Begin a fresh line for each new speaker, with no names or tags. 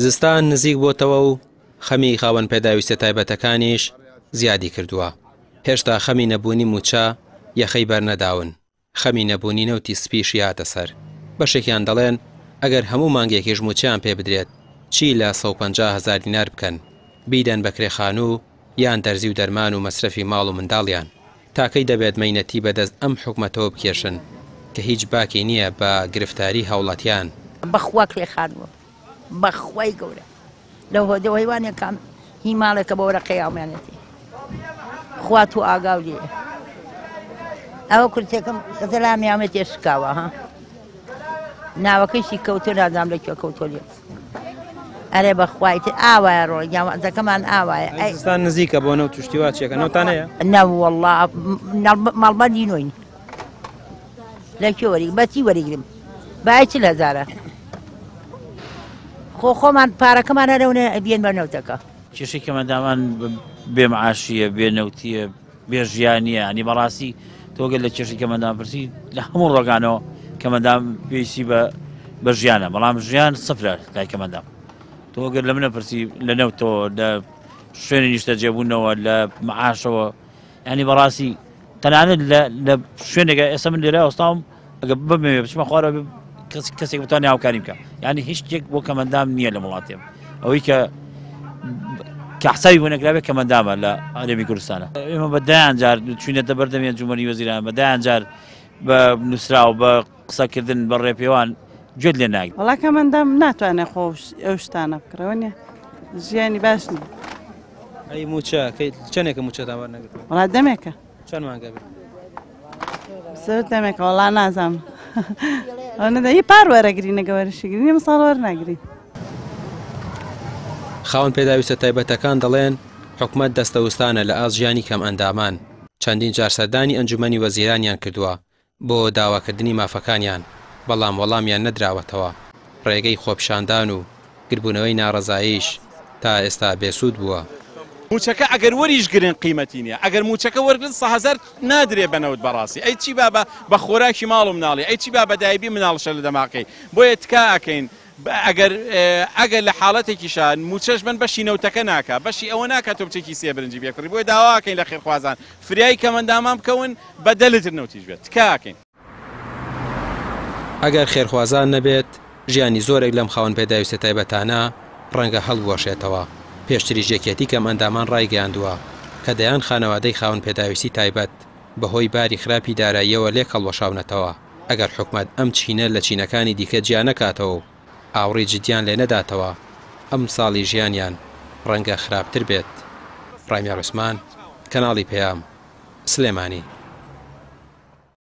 زستان نزیک بۆتەوە و خەمی خاوەن پێداویستە تایبەتەکانیش زیادی کردووە. هێشتا خەمی نەبوونی موچە یەخەی بەرنەداون. خەمی نەبوونی نەوتی سپیش هاتە سەر. بەشێکیان دەڵێن ئەگەر هەموو مانگێکیش موچیان پێ بدرێت چی لە 150,000 دینار بکەن بیدەن بە کرێخانوو یان دەرزی و دەرمان و مەسرەفی ماڵ و منداڵیان تاکەی دەبێت مەینەتی بەدەست ئەم حکومەتەوە بکێشن کە هیچ باکی نییە بە گرفتاری هاوڵاتیان.
بەخوا کرێخانوە بەخوای گەورە لەو هۆدە هەیوانێکم هی ماڵێکە بە وەرە قەیامەتی خوا تو ئاگاو لێ ئەوە کورتێکم خەزەلامیامێت تێشکاوە ها ناوەکەیشی کەوتۆ نازام لەکوێ کەوتۆ لێ ئەرێ بەخوایتر ئاوایە ڕۆژەکەمان ئاوایە
ئەستان نزیکە بۆ نەو توشتیوا چێکە نەوتانەیە
نەوەڵڵا ماڵبەندی نوۆین لەکوێ وەری بەچی وەریگرم بای 40,000 خۆمان پارەکەمان هەرەونە بێن بە نەوتەکە
کێشەی کەمەندامان بێمەعاشیە بێنەوتیە بێژیانیە ئەنی بەڕاستی تۆگەل لە کێشی کەمەندان پرسی لە هەموو ڕۆگانەوە کەمەندام پێویستی بە ژیانە بەڵام ژیان سفرە لای کەمەندام تۆگەر لە منە پرسی لە نەوتەوە لە شوێنی نیشتە جێبوونەوە لە مەعاشەوە ینی بەڕاستی تەنانەت لە شوێنێکە ئێستا من لێرە ئەوستاوم ئەگە بمێ بچمە خوارە کەسێک بتوانێ هاوکاری بکە یعنی هیچ شتێک بۆ کەمەندام نییە لە وڵاتێم ئەوەی کە حسابی بوونەکرابێت کەمەندامە لە هەرێمی کوردستانە ئێمە بەدایان جار چوینەتە بەردەمی ئەنجومەنی وەزیران بەدایان جار بە نووسرا و بە قسەکردن بە ڕێپێوان گوێت لێ ناگرێت
وەڵا کەمەندام ناتوانێت خۆ ئەو شتانە بکڕەوە نیە ژیانی باش نیە
ئەی موچە چەندێکە موچەتان وەرنەگرت
وڵا دەمێکە
چەند مانگە بێت
زۆر دەمێکە وەڵا نازانم هی پار وەرەگری نەگەوەرشیگرینی مەساڵ وەرناگرین
خاوەن پێداویستە تایبەتەکان دەڵێن حکومەت دەستەوستانە لە ئاز ژیانی کەم ئەندامان چەندین جار سەردانی ئەنجومەنی وەزیرانیان کردووە بۆ داواکردنی مافەکانیان بەڵام وەڵامیان نەدراوەتەوە ڕێگەی خۆپیشاندان و گربوونەوەی ناڕەزاییش تا ئێستا بێسوود بووە.
موچەکە ئەگەر وەریش گرن قیمەتی نییە ئەگەر موچەکە وەرگن 100,000 نادرێ بەنەوت بەڕاستی ئەی چی بە خۆراکی ماڵ و مناڵی ئەی چی بە دایبی مناڵشە لە دەماقەی بۆیە تکا ئەکەین ئەگەر لە حاڵەتێکیشان موچەش من بەشی نەوتەکە ناکە بەشی ئەوە ناکات تۆ بچێکی سێ برنجی بێکڕی بۆی داواکەین لە خێرخوازان فریای کەمەندامان بکەون بە دەلتر نەوتیش بێت تکاکەین.
ئەگەر خێرخوازان نەبێت ژیانی زۆرێک لەم خاوەن پێداویستە تایبەتانە ڕەنگە هەڵبوەشێتەوە. پێشتری ژێکێتی کەم ئەندامان ڕایگەیاندووە کە دەیان خانەوادەی خاوەن پێداویستی تایبەت بەهۆی باری خراپی داراییەوە لێک هەڵوەشاونەتەوە ئەگەر حکومەت ئەم چینە لە چینەکانی دیکە جیا نەکاتەوە و ئاوڕێی جدیان لێ نەداتەوە ئەم ساڵی ژیانیان ڕەنگە خراپتر بێت. ڕامیار عوسمان کەناڵی پێام سلێمانی.